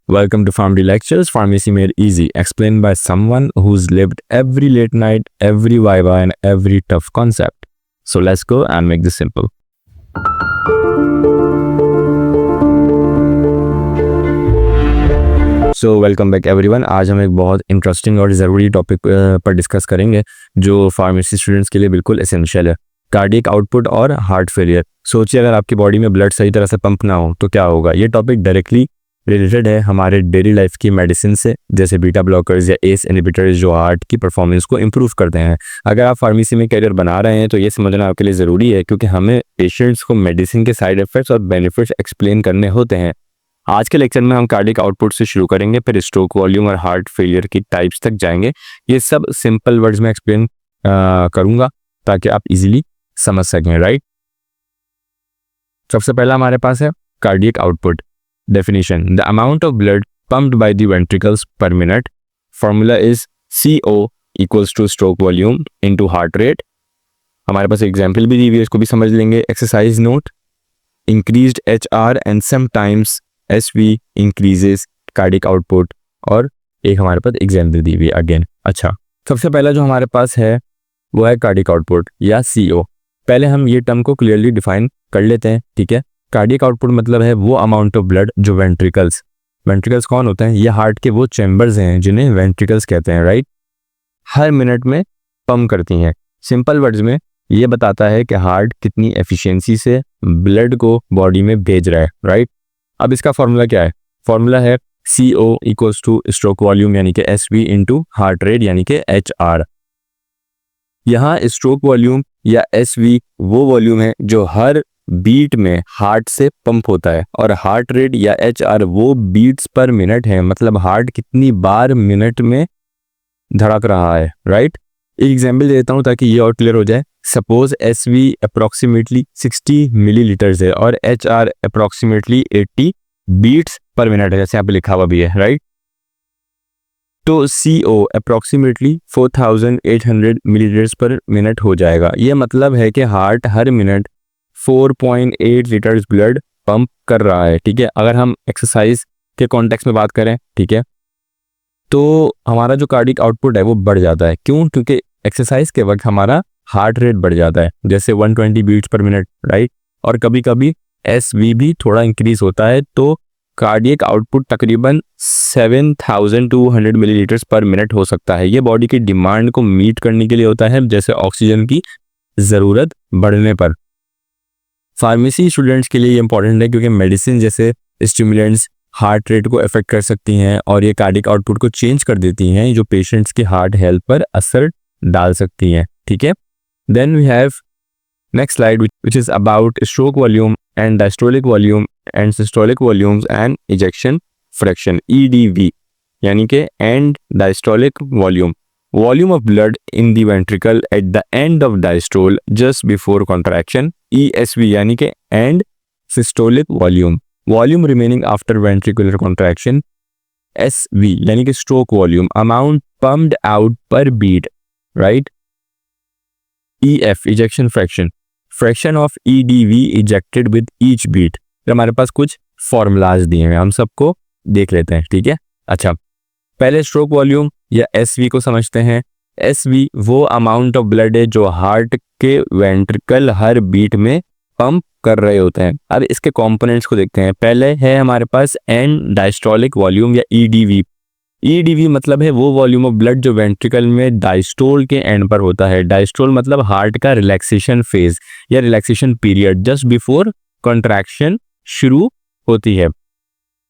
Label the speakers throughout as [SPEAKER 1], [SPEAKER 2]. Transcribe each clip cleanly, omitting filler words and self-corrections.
[SPEAKER 1] Welcome to Pharmacy Lectures, Pharmacy Made Easy, explained by someone who's lived every late night, every viva, and every tough concept. So let's go and make this simple. So welcome back everyone. आज हम एक बहुत interesting और ज़रूरी topic पर discuss करेंगे जो pharmacy students के लिए बिल्कुल एसेंशियल है, कार्डियक आउटपुट और हार्ट फेलियर। सोचिए अगर आपकी बॉडी में ब्लड सही तरह से पंप ना हो तो क्या होगा। ये टॉपिक डायरेक्टली रिलेटेड है हमारे डेली लाइफ की मेडिसिन से, जैसे बीटा ब्लॉकर्स या एस इनहिबिटर्स जो हार्ट की परफॉर्मेंस को इम्प्रूव करते हैं। अगर आप फार्मेसी में करियर बना रहे हैं तो ये समझना आपके लिए ज़रूरी है, क्योंकि हमें पेशेंट्स को मेडिसिन के साइड इफेक्ट्स और बेनिफिट्स एक्सप्लेन करने होते हैं। आज के लेक्चर में हम कार्डियक आउटपुट से शुरू करेंगे, फिर स्ट्रोक वॉल्यूम और हार्ट फेलियर की टाइप्स तक जाएंगे। ये सब सिंपल वर्ड्स में एक्सप्लेन करूँगा ताकि आप इजीली समझ सकें, राइट। सबसे पहला हमारे पास है cardiac output definition. The amount of blood pumped by the ventricles per minute. Formula is CO equals to stroke volume into heart rate. हमारे पास एग्जाम्पल भी दी हुई है, इसको भी समझ लेंगे। Exercise note, increased HR and sometimes SV increases cardiac output, और एक हमारे पास एग्जाम्पल दी हुई है अगेन। अच्छा, सबसे पहला जो हमारे पास है वो है कार्डियक आउटपुट या CO। पहले हम ये टर्म को क्लियरली डिफाइन कर लेते हैं, ठीक है। कार्डियक आउटपुट मतलब है वो अमाउंट ऑफ ब्लड जो वेंट्रिकल्स कौन होते हैं, ये हार्ट के वो चैम्बर्स हैं जिन्हें वेंट्रिकल्स कहते हैं, राइट, हर मिनट में पंप करती हैं। सिंपल वर्ड्स में ये बताता है कि हार्ट कितनी एफिशिएंसी से ब्लड को बॉडी में भेज रहा है, राइट। अब इसका फॉर्मूला क्या है? फॉर्मूला है CO equals two stroke volume यानी कि SV इंटू हार्ट रेट यानी कि HR। यहाँ स्ट्रोक वॉल्यूम या SV वो वॉल्यूम है जो हर बीट में हार्ट से पंप होता है, और हार्ट रेट या HR वो बीट्स पर मिनट है, मतलब हार्ट कितनी बार मिनट में धड़क रहा है, राइट। एक एग्जांपल देता हूँ ताकि ये और क्लियर हो जाए। सपोज SV अप्रोक्सीमेटली 60 मिलीलीटर्स है और HR approximately 80 beats per minute है, जैसे यहाँ पे लिखा हुआ भी है, राइट। तो CO अप्रोक्सीमेटली 4800 मिलीलीटर्स पर मिनट हो जाएगा। ये मतलब है कि हार्ट हर मिनट 4.8 लीटर्स ब्लड पंप कर रहा है, ठीक है। अगर हम एक्सरसाइज के कॉन्टेक्स्ट में बात करें, ठीक है, तो हमारा जो कार्डियक आउटपुट है वो बढ़ जाता है। क्यों? क्योंकि एक्सरसाइज के वक्त हमारा हार्ट रेट बढ़ जाता है, जैसे 120 बीट्स पर मिनट, राइट। और कभी कभी SV भी थोड़ा इंक्रीज होता है, तो कार्डियक आउटपुट तकरीबन 7200 मिलीलीटर्स पर मिनट हो सकता है। ये बॉडी की डिमांड को मीट करने के लिए होता है, जैसे ऑक्सीजन की ज़रूरत बढ़ने पर। फार्मेसी स्टूडेंट्स के लिए ये इंपॉर्टेंट है क्योंकि मेडिसिन जैसे स्टिमुलेंट्स हार्ट रेट को अफेक्ट कर सकती हैं और ये कार्डियक आउटपुट को चेंज कर देती हैं, जो पेशेंट्स की हार्ट हेल्थ पर असर डाल सकती हैं, ठीक है। Then we have next slide which is about stroke volume end diastolic volume end systolic volumes and ejection fraction, EDV यानी कि end diastolic volume, volume of blood in the ventricle at the end of diastole just before contraction, ESV यानी कि end systolic volume, volume remaining after ventricular contraction, SV यानी कि stroke volume, amount pumped out per beat, right. EF ejection fraction, fraction of EDV ejected with each beat। हमारे पास कुछ formulas दिए हैं, हम सबको देख लेते हैं, ठीक है। अच्छा, पहले स्ट्रोक वॉल्यूम या SV को समझते हैं। SV वो अमाउंट ऑफ ब्लड है जो हार्ट के वेंट्रिकल हर बीट में पंप कर रहे होते हैं। अब इसके कंपोनेंट्स को देखते हैं। पहले है हमारे पास एंड डायस्टोलिक वॉल्यूम या EDV। EDV मतलब है वो वॉल्यूम ऑफ ब्लड जो वेंट्रिकल में डायस्टोल के एंड पर होता है। डायस्टोल मतलब हार्ट का रिलैक्सेशन फेज या relaxation period just before contraction शुरू होती है।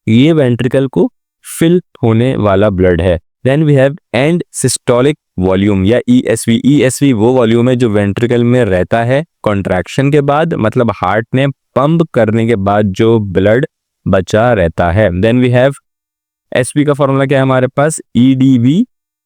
[SPEAKER 1] ये वेंट्रिकल को फिल होने वाला ब्लड है। Then we have end systolic volume या ESV। ESV वो वॉल्यूम है जो वेंट्रिकल में रहता है कॉन्ट्रैक्शन के बाद, मतलब हार्ट ने पंप करने के बाद जो ब्लड बचा रहता है। देन वी हैव SV का फॉर्मूला क्या है हमारे पास, EDV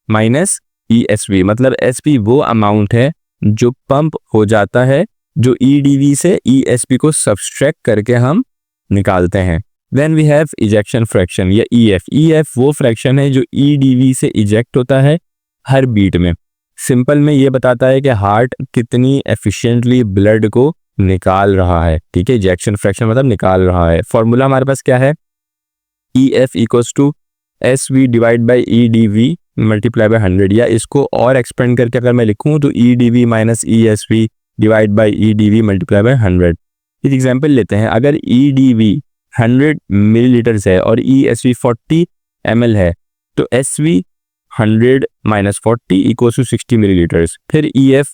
[SPEAKER 1] माइनस ESV, मतलब SV वो अमाउंट है जो पंप हो जाता है, जो EDV से ESV को सब्सट्रैक्ट करके हम निकालते हैं। Then we have ejection fraction या EF। EF वो फ्रैक्शन है जो EDV से इजेक्ट होता है हर बीट में। सिंपल में ये बताता है कि हार्ट कितनी एफिशिएंटली ब्लड को निकाल रहा है, ठीक है। इजेक्शन फ्रैक्शन मतलब निकाल रहा है। फॉर्मूला हमारे पास क्या है, EF equals to SV divide by EDV multiply by 100, या इसको और एक्सपेंड करके अगर मैं लिखूँ तो EDV minus ESV divide by EDV multiply by 100। एक एग्जाम्पल लेते हैं, अगर EDV 100 मिलीलीटर्स है और ESV 40 ml है तो SV 100 minus 40 equals to 60 millilitres. फिर EF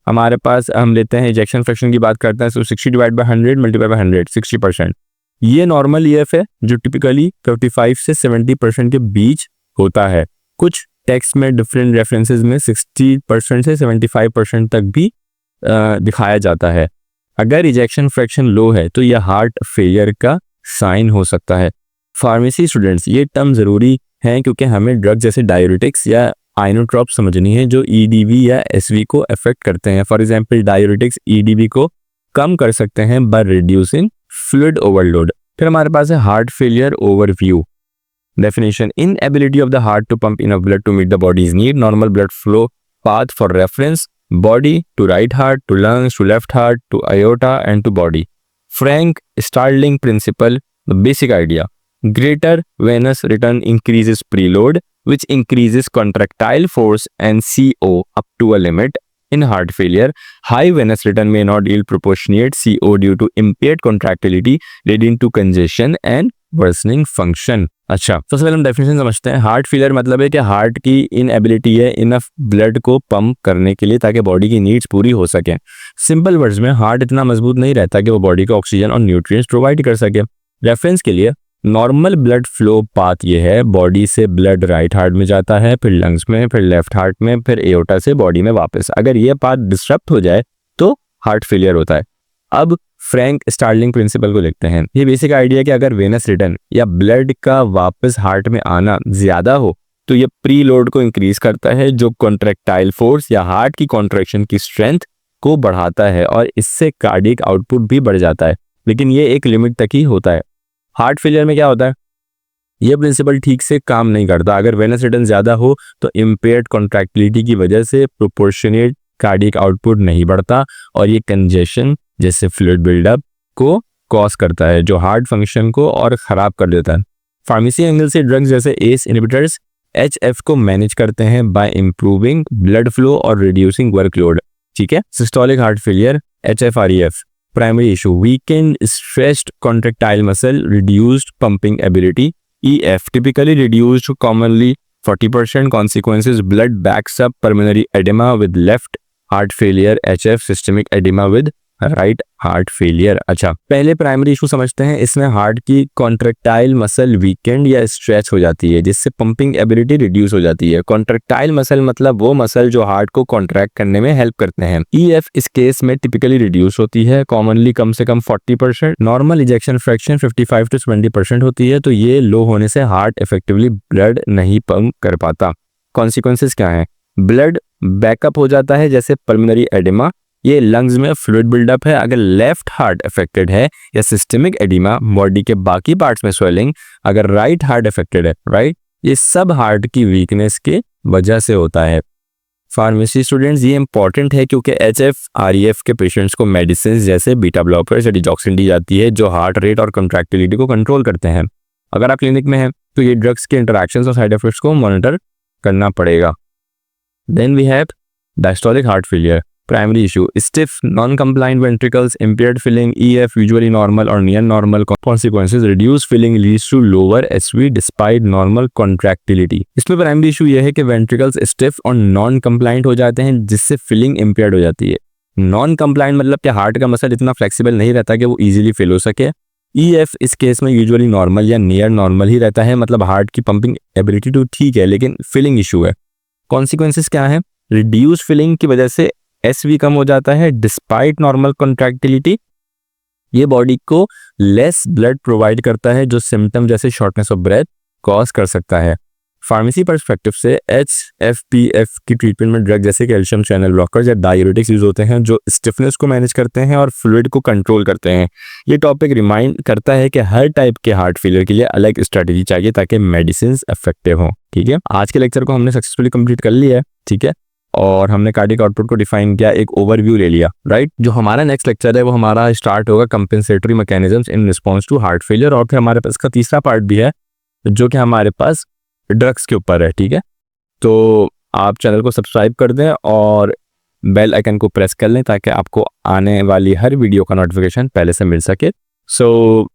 [SPEAKER 1] हमारे पास हम लेते हैं, इजेक्शन फ्रैक्शन की बात करते हैं, तो 60 डिवाइड बाई 100 मल्टीप्लाई बाई 100 60%। ये नॉर्मल EF है जो टिपिकली 55 से 70% के बीच होता है। कुछ टेक्स्ट में डिफरेंट रेफरेंसेस में 60% से 75% तक भी दिखाया जाता है। अगर इजेक्शन फ्रैक्शन लो है तो यह हार्ट फेलियर का साइन हो सकता है। फार्मेसी स्टूडेंट्स, ये टर्म ज़रूरी है क्योंकि हमें ड्रग जैसे डायूरेटिक्स या आइनोट्रॉप समझनी है जो EDV या SV को अफेक्ट करते हैं। फॉर एग्जांपल डायूरेटिक्स EDV को कम कर सकते हैं बाय रिड्यूसिंग फ्लूइड ओवरलोड। फिर हमारे पास है heart failure overview. Definition, inability of the heart to pump enough blood to meet the body's need, normal blood flow path for reference, body to right heart to lungs to left heart to aorta and to body. Frank Starling principle, the basic idea, greater venous return increases preload which increases contractile force and CO up to a limit. In heart failure, high venous return may not yield proportionate CO due to impaired contractility leading to congestion and worsening function. अच्छा, सबसे पहले हम definition समझते हैं। Heart failure मतलब है कि heart की इनएबिलिटी है इनफ ब्लड को पंप करने के लिए ताकि बॉडी की नीड्स पूरी हो सके। सिंपल वर्ड्स में हार्ट इतना मजबूत नहीं रहता कि वो बॉडी को ऑक्सीजन और न्यूट्रिएंट्स प्रोवाइड कर सके। रेफरेंस के लिए नॉर्मल ब्लड फ्लो पाथ ये है, बॉडी से ब्लड राइट हार्ट में जाता है, फिर लंग्स में, फिर लेफ्ट हार्ट में, फिर एओर्टा से बॉडी में वापस। अगर ये पाथ डिस्टर्ब हो जाए तो हार्ट फेलियर होता है। अब फ्रैंक स्टार्लिंग प्रिंसिपल को लिखते हैं। ये बेसिक आइडिया है कि अगर वेनस रिटर्न या ब्लड का वापस हार्ट में आना ज्यादा हो तो ये प्री लोड को इंक्रीज करता है जो कॉन्ट्रैक्टाइल फोर्स या हार्ट की कॉन्ट्रैक्शन की स्ट्रेंथ को बढ़ाता है और इससे कार्डियक आउटपुट भी बढ़ जाता है, लेकिन ये एक लिमिट तक ही होता है। हार्ट फेलियर में क्या होता है, ये प्रिंसिपल ठीक से काम नहीं करता। अगर वेनस रिटर्न ज्यादा हो तो इम्पेयर्ड कॉन्ट्रैक्टिलिटी की वजह से प्रोपोर्शनेट कार्डियक आउटपुट नहीं बढ़ता और ये कंजेशन जैसे फ्लूइड बिल्डअप को कॉज करता है जो हार्ट फंक्शन को और खराब कर देता है। फार्मेसी एंगल से ड्रग्स जैसे एस इनहिबिटर्स HF को मैनेज करते हैं बाय इंप्रूविंग ब्लड फ्लो और रिड्यूसिंग वर्कलोड। ठीक है। Systolic heart failure HFrEF primary issue, weakened stretched contractile muscle, reduced pumping ability. EF typically reduced to commonly 40%. Consequences, blood backs up, pulmonary edema with left heart failure, HF systemic edema with right heart failure. अच्छा, पहले primary issue समझते हैं। इसमें heart की contractile muscle weekend या stretch हो जाती है जिससे पंपिंग एबिलिटी रिड्यूस हो जाती है। कॉन्ट्रैक्टाइल मसल मतलब वो मसल जो हार्ट को कॉन्ट्रैक्ट करने में हेल्प करते हैं। EF इस केस में टिपिकली रिड्यूस होती है, कॉमनली कम से कम 40%। नॉर्मल इजेक्शन फ्रैक्शन 55 to 20% होती है, तो ये लो होने से हार्ट इफेक्टिवली ब्लड नहीं पंप कर पाता। कॉन्सिक्वेंसेस क्या है, ब्लड बैकअप हो जाता है जैसे पल्मोनरी एडिमा, ये लंग्स में फ्लूइड बिल्डअप है। अगर लेफ्ट हार्ट अफेक्टेड है या सिस्टमिक एडिमा, बॉडी के बाकी पार्ट्स में स्वेलिंग, अगर राइट हार्ट अफेक्टेड है, राइट, ये सब हार्ट की वीकनेस की वजह से होता है। फार्मेसी स्टूडेंट्स, ये इंपॉर्टेंट है क्योंकि HFrEF के पेशेंट्स को मेडिसिन जैसे बीटा ब्लॉकर्स या डिजॉक्सिन दी जाती है जो हार्ट रेट और कंट्रैक्टिलिटी को कंट्रोल करते हैं। अगर आप क्लिनिक में हैं तो ये ड्रग्स के इंटरैक्शंस और साइड इफेक्ट्स को मॉनिटर करना पड़ेगा। Then we have diastolic heart failure. Primary issue, stiff, non-compliant ventricles, impaired filling, EF usually normal or near normal. Consequences, reduced filling leads to lower SV despite normal contractility. इसमें primary issue यह है कि ventricles stiff और non complaint हो जाते हैं जिससे filling impaired हो जाती है। नॉन कंप्लाइंट मतलब कि हार्ट का मसल इतना फ्लेक्सिबल नहीं रहता कि वो इजीली फिल हो सके। EF इस केस में यूजुअली नॉर्मल या नियर नॉर्मल ही रहता है, मतलब हार्ट की पंपिंग एबिलिटी तो ठीक है लेकिन फिलिंग इशू है। कॉन्सिक्वेंसेस क्या है, रिड्यूस फिलिंग की वजह से SV कम हो जाता है डिस्पाइट नॉर्मल कॉन्ट्रैक्टिलिटी। ये बॉडी को लेस ब्लड प्रोवाइड करता है जो सिम्टम जैसे शॉर्टनेस ऑफ ब्रेथ कॉज कर सकता है। फार्मेसी पर्सपेक्टिव से HFpF की ट्रीटमेंट में ड्रग जैसे कैल्शियम चैनल ब्लॉकर्स या डायूरेटिक्स यूज होते हैं जो स्टिफनेस को मैनेज करते हैं और फ्लूइड को कंट्रोल करते हैं। ये टॉपिक रिमाइंड करता है कि हर टाइप के हार्ट फेलियर के लिए अलग स्ट्रेटेजी चाहिए ताकि मेडिसिन इफेक्टिव हो। ठीक है, आज के लेक्चर को हमने सक्सेसफुली कंप्लीट कर लिया है। ठीक है, और हमने कार्डियक आउटपुट को डिफाइन किया, एक ओवरव्यू ले लिया, राइट। जो हमारा नेक्स्ट लेक्चर है वो हमारा स्टार्ट होगा compensatory mechanisms in response to heart failure, और फिर हमारे पास इसका तीसरा पार्ट भी है जो कि हमारे पास ड्रग्स के ऊपर है, ठीक है। तो आप चैनल को सब्सक्राइब कर दें और बेल आइकन को प्रेस कर लें ताकि आपको आने वाली हर वीडियो का नोटिफिकेशन पहले से मिल सके। सो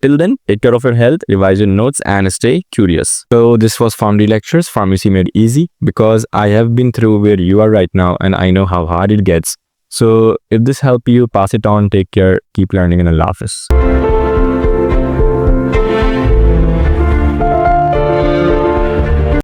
[SPEAKER 1] till then, take care of your health, revise your notes, and stay curious. So this was Pharmacy Lectures, Pharmacy Made Easy, because I have been through where you are right now and I know how hard it gets. So if this helped you, pass it on, take care, keep learning, and Allah Hafiz.